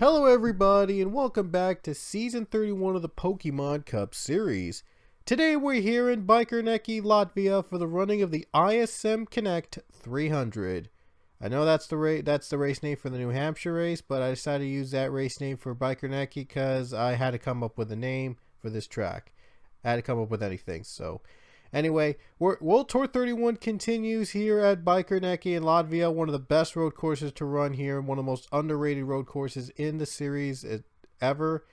Hello everybody and welcome back to Season 31 of the Pokemon Cup series. Today we're here in Bikerneki, Latvia for the running of the ISM Connect 300. I know that's the race name for the New Hampshire race, but I decided to use that race name for Bikerneki because I had to come up with a name for this track. I had to come up with anything, so... Anyway, World Tour 31 continues here at Bikerneki in Latvia, one of the best road courses to run here, one of the most underrated road courses in the series ever.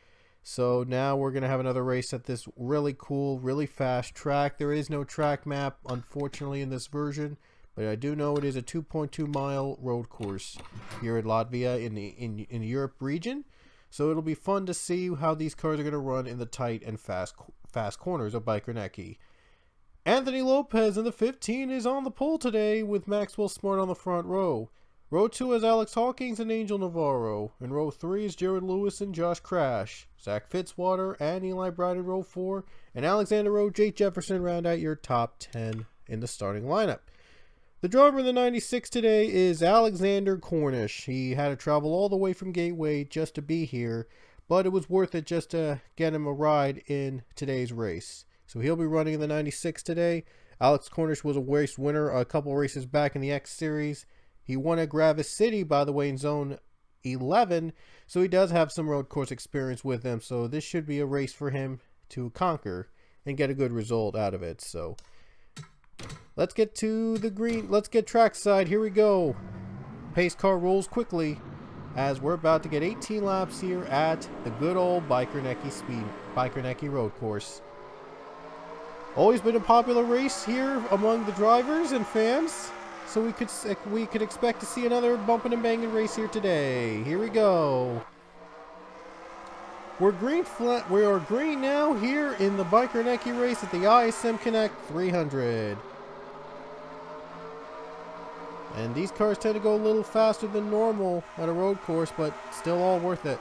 So now we're going to have another race at this really cool, really fast track. There is no track map, unfortunately, in this version, but I do know it is a 2.2 mile road course here in Latvia in the Europe region. So it'll be fun to see how these cars are going to run in the tight and fast corners of Bikerneki. Anthony Lopez in the 15 is on the pole today with Maxwell Smart on the front row. Row 2 is Alex Hawkins and Angel Navarro. In row 3 is Jared Lewis and Josh Crash. Zach Fitzwater and Eli Bride in row 4. And Alexander Rowe, Jake Jefferson round out your top 10 in the starting lineup. The driver in the 96 today is Alexander Cornish. He had to travel all the way from Gateway just to be here, but it was worth it just to get him a ride in today's race. So he'll be running in the 96 today. Alex Cornish was a race winner a couple races back in the X Series. He won at Gravis City, by the way, in Zone 11. So he does have some road course experience with him. So this should be a race for him to conquer and get a good result out of it. So let's get to the green. Let's get trackside. Here we go. Pace car rolls quickly as we're about to get 18 laps here at the good old Bikerneki road course. Always been a popular race here among the drivers and fans, so we could expect to see another bumping and banging race here today. Here we go. We are green now here in the Bikerneki race at the ISM Connect 300. And these cars tend to go a little faster than normal at a road course, but still all worth it.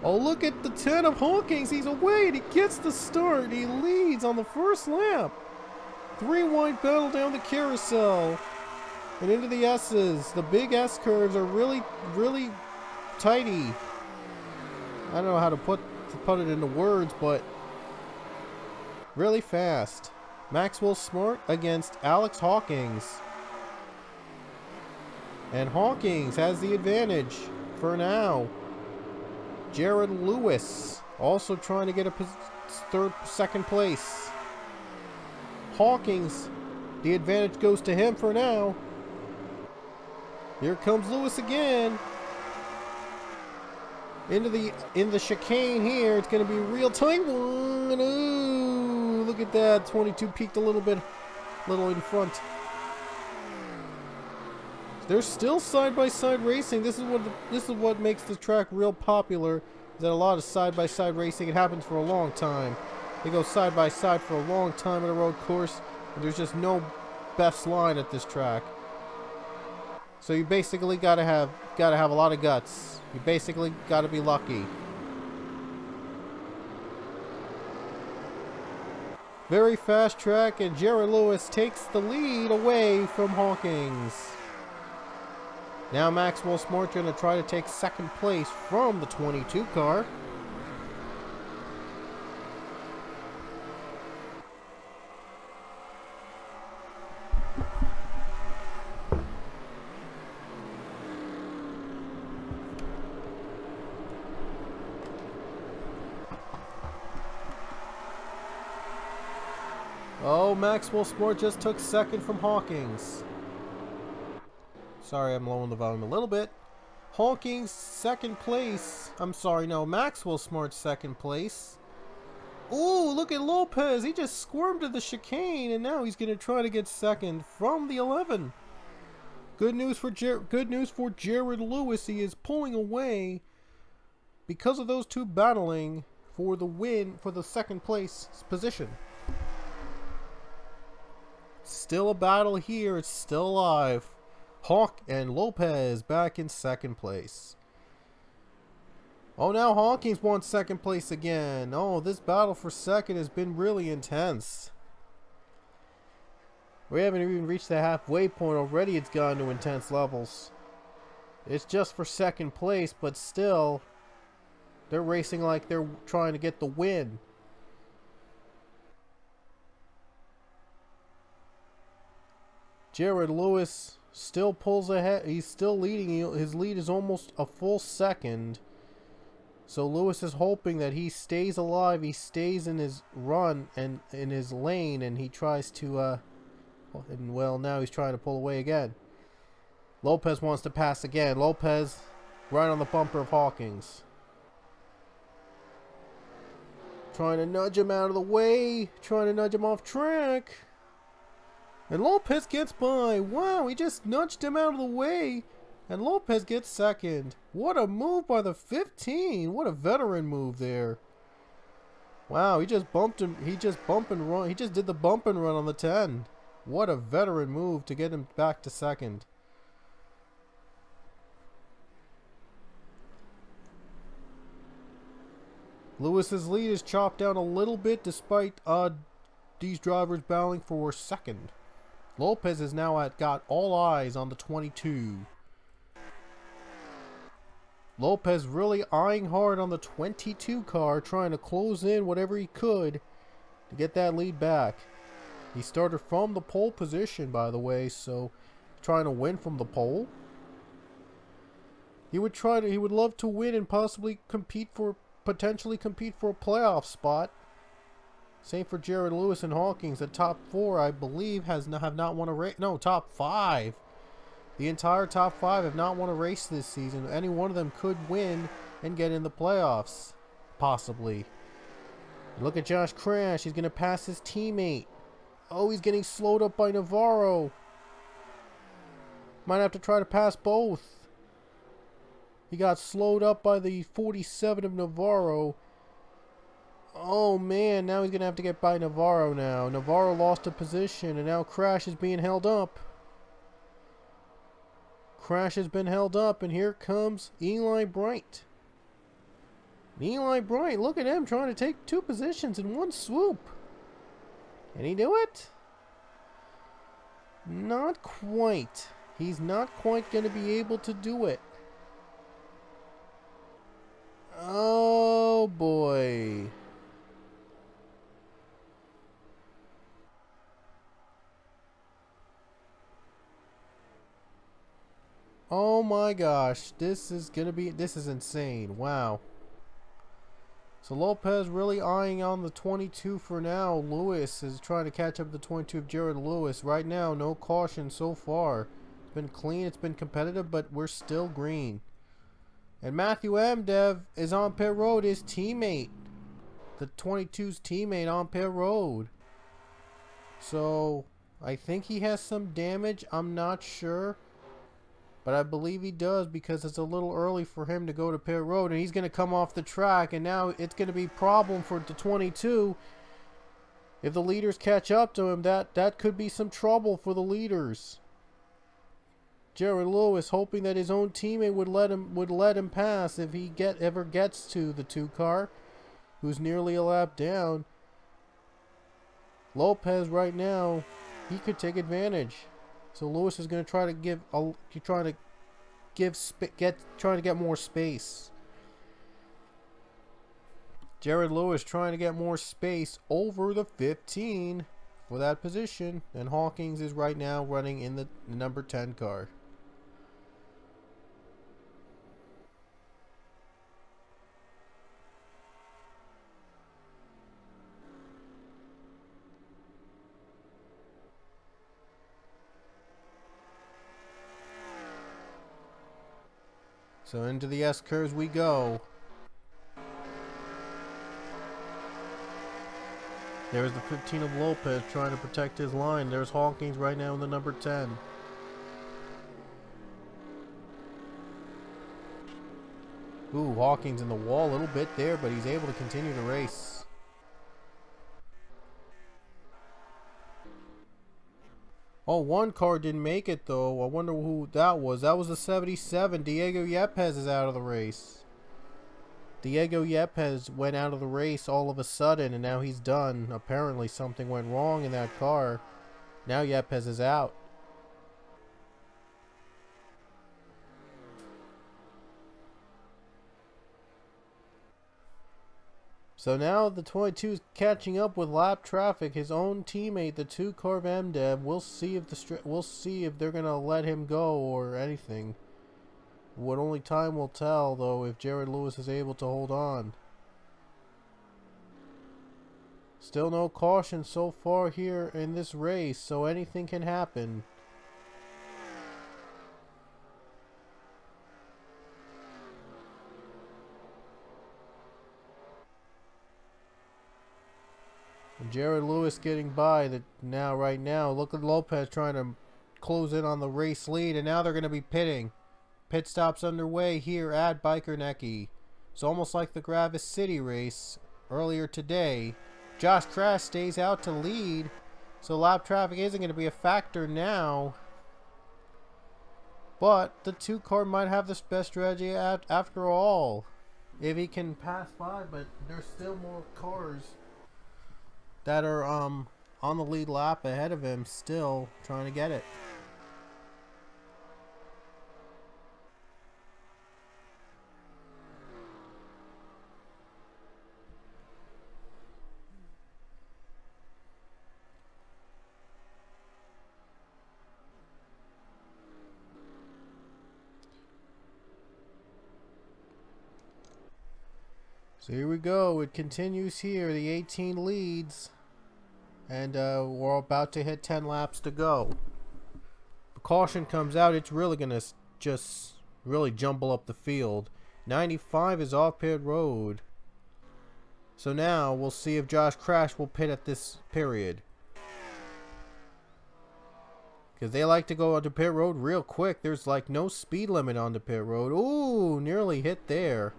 Oh, look at the 10 of Hawkins. He's away and he gets the start. He leads on the first lap. 3-wide battle down the carousel and into the S's. The big S curves are really, really tighty. I don't know how to put it into words, but really fast. Maxwell Smart against Alex Hawkins. And Hawkins has the advantage for now. Jared Lewis also trying to get a second place. Hawkins, the advantage goes to him for now. Here comes Lewis again. In the chicane here, it's going to be a real tight one. Ooh, look at that. 22 peaked a little in front. They're still side-by-side racing. This is what makes the track real popular. Is that a lot of side-by-side racing? It happens for a long time. They go side-by-side for a long time at a road course. And there's just no best line at this track. So you basically gotta have a lot of guts. You basically gotta be lucky. Very fast track, and Jared Lewis takes the lead away from Hawkins. Now Maxwell Smart going to try to take second place from the 22 car. Oh, Maxwell Smart just took second from Hawkins. Sorry, I'm lowering the volume a little bit. Hawkins second place. I'm sorry, no, Maxwell Smart second place. Ooh, look at Lopez. He just squirmed to the chicane, and now he's going to try to get second from the 11. Good news for Jared Lewis. He is pulling away because of those two battling for the win for the second place position. Still a battle here. It's still alive. Hawk and Lopez back in second place. Oh, now Hawkins wants second place again. Oh, this battle for second has been really intense. We haven't even reached the halfway point already. It's gone to intense levels. It's just for second place, but still, they're racing like they're trying to get the win. Jared Lewis still pulls ahead. He's still leading. His lead is almost a full second. So Lewis is hoping that he stays alive. He stays in his run and in his lane, and he tries to, and well, now he's trying to pull away again. Lopez wants to pass again. Lopez right on the bumper of Hawkins. Trying to nudge him out of the way. Trying to nudge him off track. And Lopez gets by. Wow, he just nudged him out of the way. And Lopez gets second. What a move by the 15. What a veteran move there. Wow, he just bumped him. He just bump and run. He just did the bump and run on the 10. What a veteran move to get him back to second. Lewis's lead is chopped down a little bit despite these drivers battling for second. Lopez has now got all eyes on the 22. Lopez really eyeing hard on the 22 car, trying to close in whatever he could to get that lead back. He started from the pole position, by the way, so trying to win from the pole. He would love to win and possibly potentially compete for a playoff spot. Same for Jared Lewis and Hawkins. The top 4, I believe, have not won a race. No, top 5. The entire top 5 have not won a race this season. Any one of them could win and get in the playoffs, possibly. Look at Josh Crash. He's going to pass his teammate. Oh, he's getting slowed up by Navarro. Might have to try to pass both. He got slowed up by the 47 of Navarro. Oh man, now he's going to have to get by Navarro now. Navarro lost a position and now Crash is being held up. Crash has been held up, and here comes Eli Bright. Eli Bright, look at him trying to take 2 positions in one swoop. Can he do it? Not quite. He's not quite going to be able to do it. Oh boy. Oh my gosh, this is insane. Wow. So Lopez really eyeing on the 22 for now. Lewis is trying to catch up the 22 of Jared Lewis. Right now, no caution so far. It's been clean, it's been competitive, but we're still green. And Matthew Amdev is on pit road, his teammate. The 22's teammate on pit road. So, I think he has some damage. I'm not sure. But I believe he does because it's a little early for him to go to pit road. And he's going to come off the track. And now it's going to be a problem for the 22. If the leaders catch up to him, that could be some trouble for the leaders. Jared Lewis hoping that his own teammate would let him pass if he ever gets to the 2 car, who's nearly a lap down. Lopez right now, he could take advantage. So Lewis is going to try to get more space. Jared Lewis trying to get more space over the 15 for that position, and Hawkins is right now running in the number 10 car. So into the S-curves we go. There's the 15 of Lopez trying to protect his line. There's Hawkins right now in the number 10. Ooh, Hawkins in the wall a little bit there, but he's able to continue to race. Oh, one car didn't make it, though. I wonder who that was. That was the 77. Diego Yepes is out of the race. Diego Yepes went out of the race all of a sudden, and now he's done. Apparently, something went wrong in that car. Now Yepes is out. So now the 22 is catching up with lap traffic. His own teammate, the 2-car MDev, we'll see if they're gonna let him go or anything. What only time will tell, though, if Jared Lewis is able to hold on. Still no caution so far here in this race, so anything can happen. Jared Lewis getting by right now. Look at Lopez trying to close in on the race lead, and now they're going to be pitting. Pit stops underway here at Bikerneki. It's almost like the Gravis City race earlier today. Josh Crash stays out to lead, so lap traffic isn't going to be a factor now. But the 2-car might have the best strategy after all, if he can pass by, but there's still more cars that are on the lead lap ahead of him, still trying to get it. So here we go. It continues here. The 18 leads. And we're about to hit 10 laps to go. The caution comes out. It's really going to just really jumble up the field. 95 is off pit road. So now we'll see if Josh Crash will pit at this period. Because they like to go onto pit road real quick. There's like no speed limit on the pit road. Ooh, nearly hit there.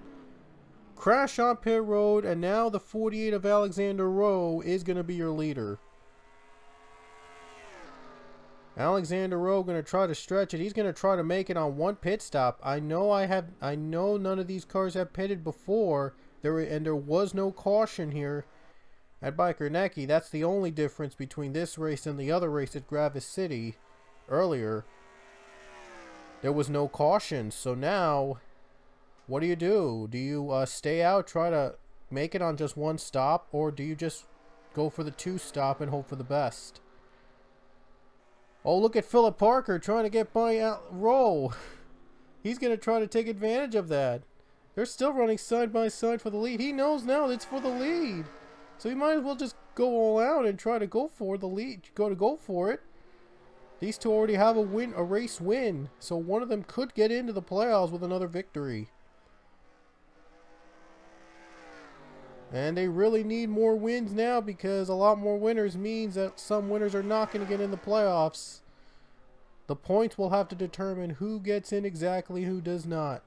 Crash on pit road, and now the 48 of Alexander Rowe is going to be your leader. Alexander Rowe going to try to stretch it. He's going to try to make it on one pit stop. I know none of these cars have pitted before. There was no caution here at Bikerneki. That's the only difference between this race and the other race at Gravis City earlier. There was no caution. So now, what do? Do you stay out, try to make it on just one stop, or do you just go for the 2 stop and hope for the best? Oh, look at Philip Parker trying to get by Rowe. He's going to try to take advantage of that. They're still running side by side for the lead. He knows now it's for the lead. So he might as well just go all out and try to go for the lead. Go for it. These two already have a race win. So one of them could get into the playoffs with another victory. And they really need more wins now, because a lot more winners means that some winners are not going to get in the playoffs. The points will have to determine who gets in exactly, who does not.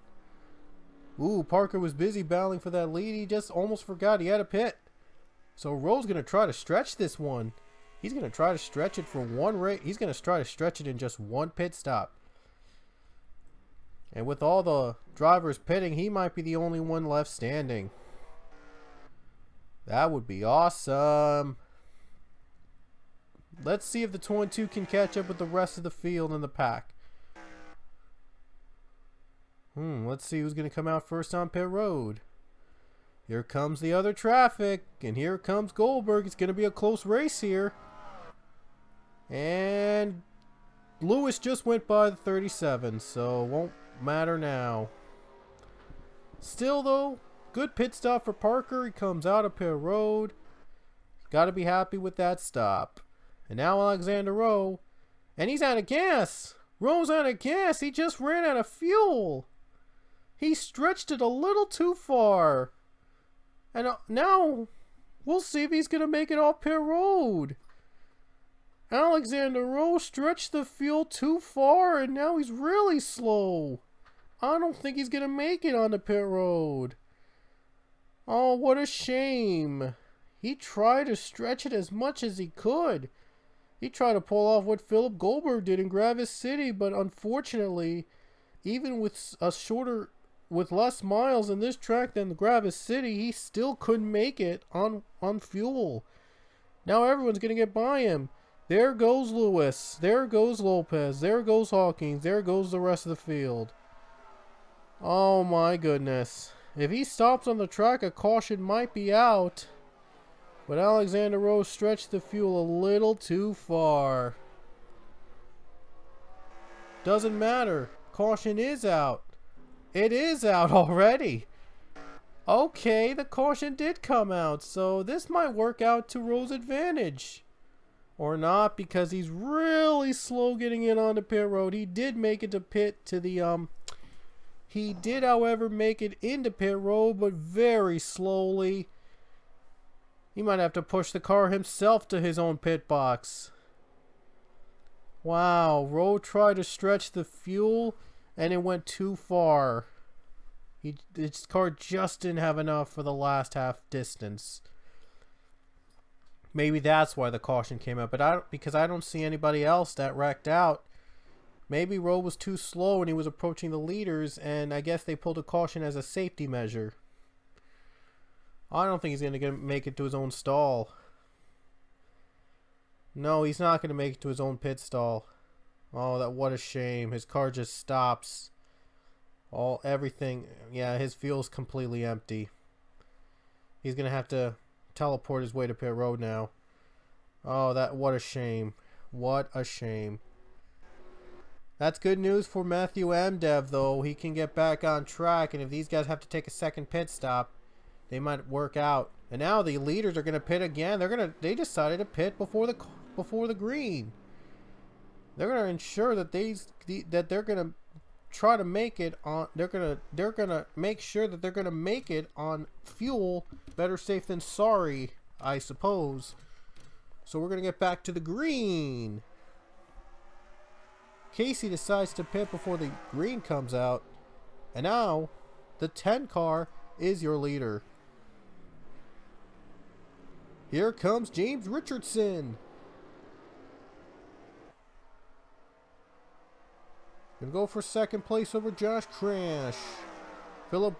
Ooh, Parker was busy battling for that lead. He just almost forgot he had a pit. So Rowe's going to try to stretch this one. He's going to try to stretch it for one race. He's going to try to stretch it in just one pit stop. And with all the drivers pitting, he might be the only one left standing. That would be awesome. Let's see if the 22 can catch up with the rest of the field in the pack. Let's see who's going to come out first on pit road. Here comes the other traffic, and here comes Goldberg. It's going to be a close race here. And Lewis just went by the 37, so won't matter now. Still, though, good pit stop for Parker. He comes out of pit road. Got to be happy with that stop. And now Alexander Rowe. And he's out of gas. Rowe's out of gas. He just ran out of fuel. He stretched it a little too far. And now we'll see if he's going to make it off pit road. Alexander Rowe stretched the fuel too far, and now he's really slow. I don't think he's going to make it on the pit road. Oh, what a shame. He tried to stretch it as much as he could. He tried to pull off what Philip Goldberg did in Gravis City, but unfortunately, even with less miles in this track than the Gravis City, he still couldn't make it on fuel. Now everyone's going to get by him. There goes Lewis. There goes Lopez. There goes Hawkins. There goes the rest of the field. Oh my goodness. If he stops on the track, a caution might be out. But Alexander Rose stretched the fuel a little too far. Doesn't matter. Caution is out. It is out already. Okay, the caution did come out, so this might work out to Rose's advantage. Or not, because he's really slow getting in on the pit road. He did make it to pit to the he did, however, make it into pit road, but very slowly. He might have to push the car himself to his own pit box. Wow, Rowe tried to stretch the fuel and it went too far. His car just didn't have enough for the last half distance. Maybe that's why the caution came out, but because I don't see anybody else that wrecked out. Maybe Rowe was too slow when he was approaching the leaders, and I guess they pulled a caution as a safety measure. I don't think he's going to make it to his own stall. No, he's not going to make it to his own pit stall. Oh, what a shame. His car just stops. Everything. Yeah, his fuel's completely empty. He's going to have to teleport his way to pit road now. Oh, what a shame. What a shame. That's good news for Matthew Amdev, though. He can get back on track, and if these guys have to take a second pit stop, they might work out. And now the leaders are going to pit again. They decided to pit before the green. They're going to ensure that they're going to try to make it on. They're going to make sure that they're going to make it on fuel. Better safe than sorry, I suppose. So we're going to get back to the green. Casey decides to pit before the green comes out. And now, the 10 car is your leader. Here comes James Richardson. Gonna go for second place over Josh Crash. Philip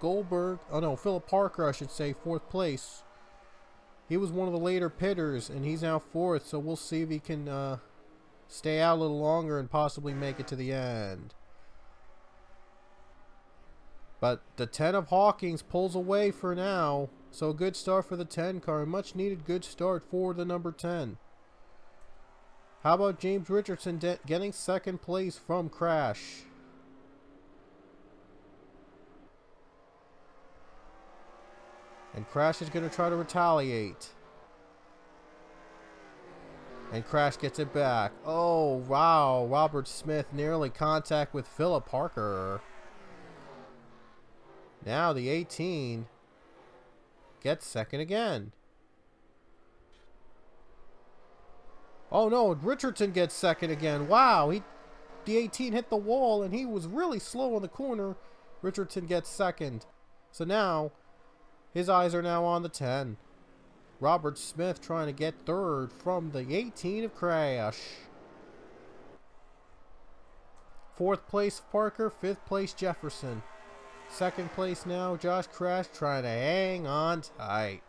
Parker, I should say, fourth place. He was one of the later pitters, and he's now fourth, so we'll see if he can stay out a little longer and possibly make it to the end. But the 10 of Hawkins pulls away for now. So a good start for the 10 car. A much needed good start for the number 10. How about James Richardson getting second place from Crash? And Crash is going to try to retaliate. And Crash gets it back. Oh, wow. Robert Smith nearly contact with Philip Parker. Now the 18 gets second again. Oh no, Richardson gets second again. Wow, the 18 hit the wall and he was really slow on the corner. Richardson gets second. So now his eyes are now on the 10. Robert Smith trying to get third from the 18 of Crash. Fourth place Parker, fifth place Jefferson. Second place now Josh Crash trying to hang on tight.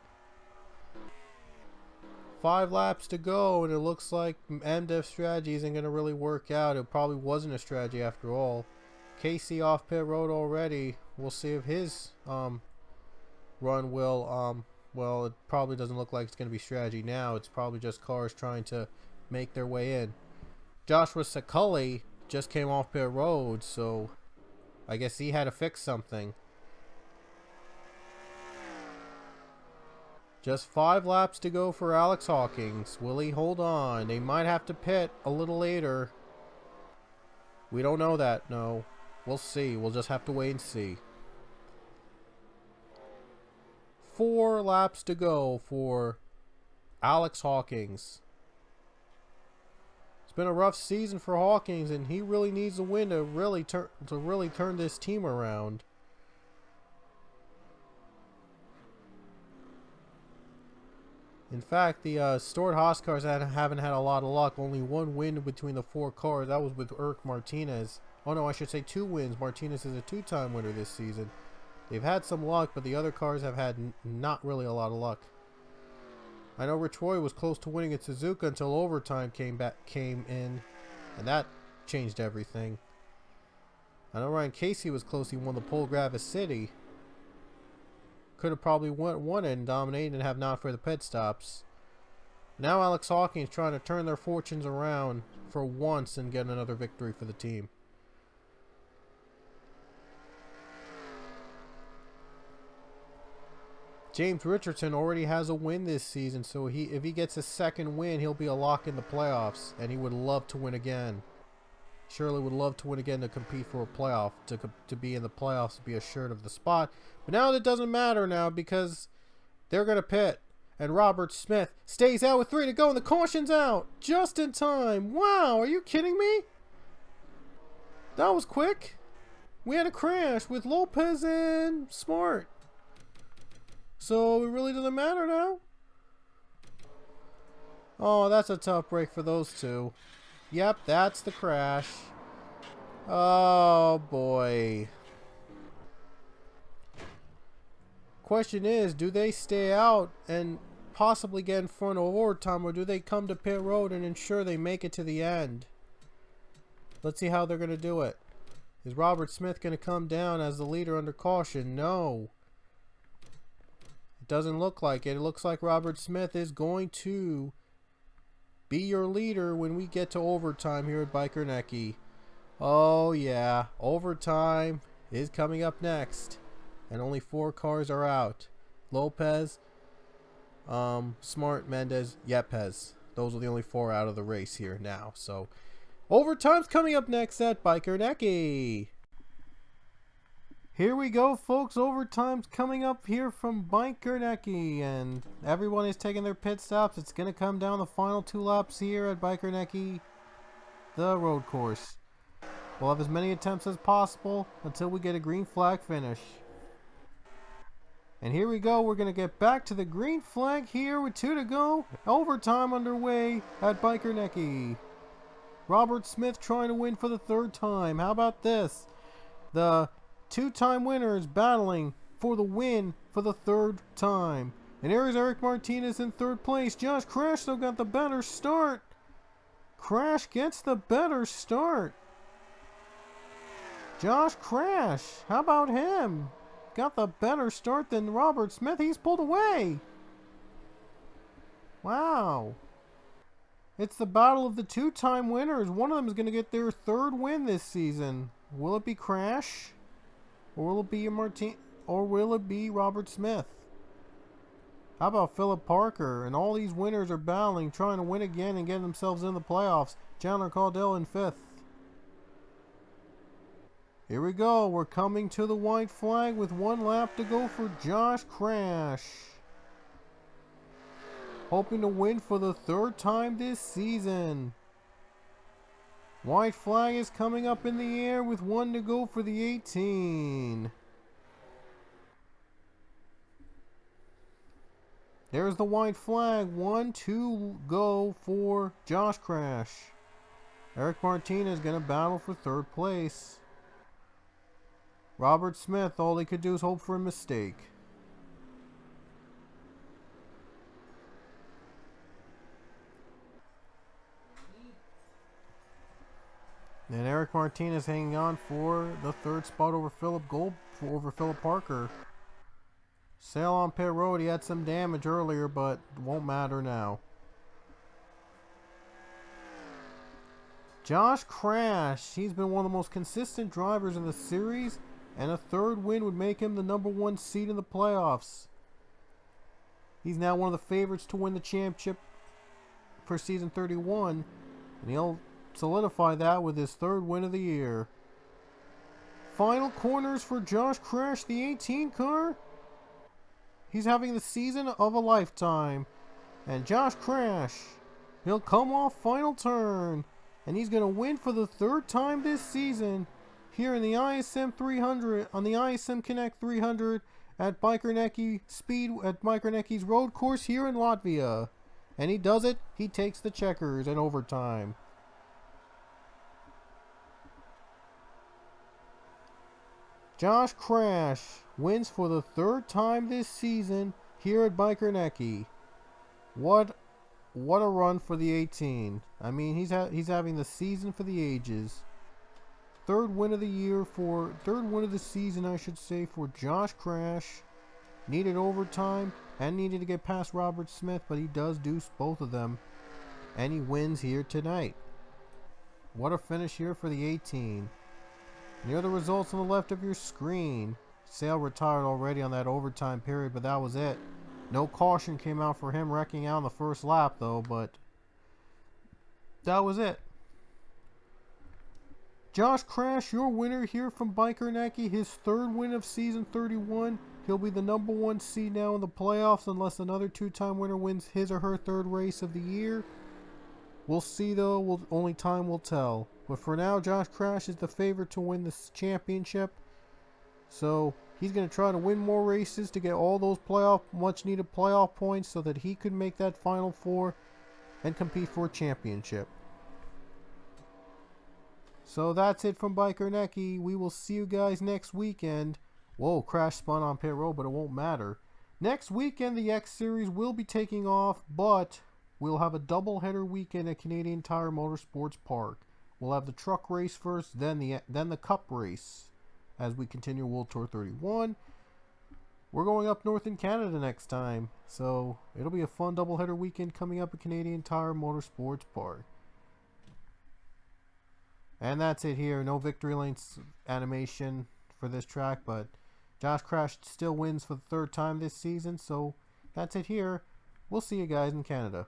5 laps to go, and it looks like MDEV strategy isn't going to really work out. It probably wasn't a strategy after all. Casey off pit road already. We'll see if his run will well, it probably doesn't look like it's going to be strategy now. It's probably just cars trying to make their way in. Joshua Sakulli just came off pit road, so I guess he had to fix something. Just 5 laps to go for Alex Hawkins. Will he hold on? They might have to pit a little later. We don't know that, no. We'll see. We'll just have to wait and see. 4 laps to go for Alex Hawkins. It's been a rough season for Hawkins, and he really needs a win to really turn this team around. In fact, the stored Haas cars haven't had a lot of luck. Only 1 win between the 4 cars. That was with Eric Martinez. Oh no, I should say 2 wins. Martinez is a 2-time winner this season. They've had some luck, but the other cars have had not really a lot of luck. I know Rich Roy was close to winning at Suzuka until overtime came in, and that changed everything. I know Ryan Casey was close. He won the Pole Gravis City. could have probably won it and dominated and have not for the pit stops. Now Alex Hawking is trying to turn their fortunes around for once and get another victory for the team. James Richardson already has a win this season, so if he gets a second win, he'll be a lock in the playoffs, and he would love to win again. Surely would love to win again to compete for a playoff, to be in the playoffs, to be assured of the spot. But now it doesn't matter now because they're going to pit. And Robert Smith stays out with 3 to go, and the caution's out just in time. Wow, are you kidding me? That was quick. We had a crash with Lopez and Smart. So it really doesn't matter now. Oh, that's a tough break for those two. Yep, that's the crash. Oh, boy. Question is, do they stay out and possibly get in front of overtime, or do they come to pit road and ensure they make it to the end? Let's see how they're going to do it. Is Robert Smith going to come down as the leader under caution? No. It doesn't look like it. It looks like Robert Smith is going to be your leader when we get to overtime here at Bikerneki. Oh yeah, overtime is coming up next. And only 4 cars are out. Lopez, Smart, Mendez, Yepes. Those are the only 4 out of the race here now. So, overtime's coming up next at Bikerneki. Here we go, folks. Overtime's coming up here from Bikerneki. And everyone is taking their pit stops. It's going to come down the final 2 laps here at Bikerneki, the road course. We'll have as many attempts as possible until we get a green flag finish. And here we go. We're going to get back to the green flag here with 2 to go. Overtime underway at Bikerneki. Robert Smith trying to win for the 3rd time. How about this? The 2-time winner is battling for the win for the 3rd time. And here is Eric Martinez in 3rd place. Josh Crash though got the better start. Crash gets the better start. Josh Crash, how about him? Got the better start than Robert Smith. He's pulled away. Wow. It's the battle of the 2-time winners. One of them is going to get their 3rd win this season. Will it be Crash? Or will it be will it be Robert Smith? How about Philip Parker? And all these winners are battling, trying to win again and get themselves in the playoffs. Chandler Caudill in 5th. Here we go. We're coming to the white flag with 1 lap to go for Josh Crash. Hoping to win for the 3rd time this season. White flag is coming up in the air with 1 to go for the 18. There's the white flag. 1 to go for Josh Crash. Eric Martinez going to battle for 3rd place. Robert Smith, all he could do is hope for a mistake. And Eric Martinez hanging on for the 3rd spot over Philip Parker. Sale on pit road. He had some damage earlier, but won't matter now. Josh Crash. He's been one of the most consistent drivers in the series, and a 3rd win would make him the #1 seed in the playoffs. He's now one of the favorites to win the championship for season 31, and he'll solidify that with his 3rd win of the year. Final corners for Josh Crash, the 18 car. He's having the season of a lifetime. And Josh Crash, he'll come off final turn, and he's going to win for the 3rd time this season here in the ISM 300 on the ISM Connect 300 at Bikerneki's road course here in Latvia. And he does it. He takes the checkers in overtime. Josh Crash wins for the 3rd time this season here at Bikerneki. What a run for the 18. I mean, he's having the season for the ages. 3rd win of the season, I should say, for Josh Crash. needed overtime and needed to get past Robert Smith, but he does deuce both of them, and he wins here tonight. What a finish here for the 18. Near the results on the left of your screen. Sale retired already on that overtime period, but that was it. No caution came out for him wrecking out on the first lap, though, but that was it. Josh Crash, your winner here from Bikerneki, his third win of season 31. He'll be the number 1 seed now in the playoffs unless another 2-time winner wins his or her third race of the year. We'll see, though. Only time will tell. But for now, Josh Crash is the favorite to win this championship. So he's going to try to win more races to get all those much-needed playoff points so that he could make that Final Four and compete for a championship. So that's it from Bikerneki. We will see you guys next weekend. Whoa, Crash spun on pit road, but it won't matter. Next weekend, the X Series will be taking off, but we'll have a doubleheader weekend at Canadian Tire Motorsports Park. We'll have the truck race first, then the Cup race as we continue World Tour 31. We're going up north in Canada next time, so it'll be a fun doubleheader weekend coming up at Canadian Tire Motorsports Park. And that's it here. No victory lane animation for this track, but Josh Crash still wins for the third time this season, so that's it here. We'll see you guys in Canada.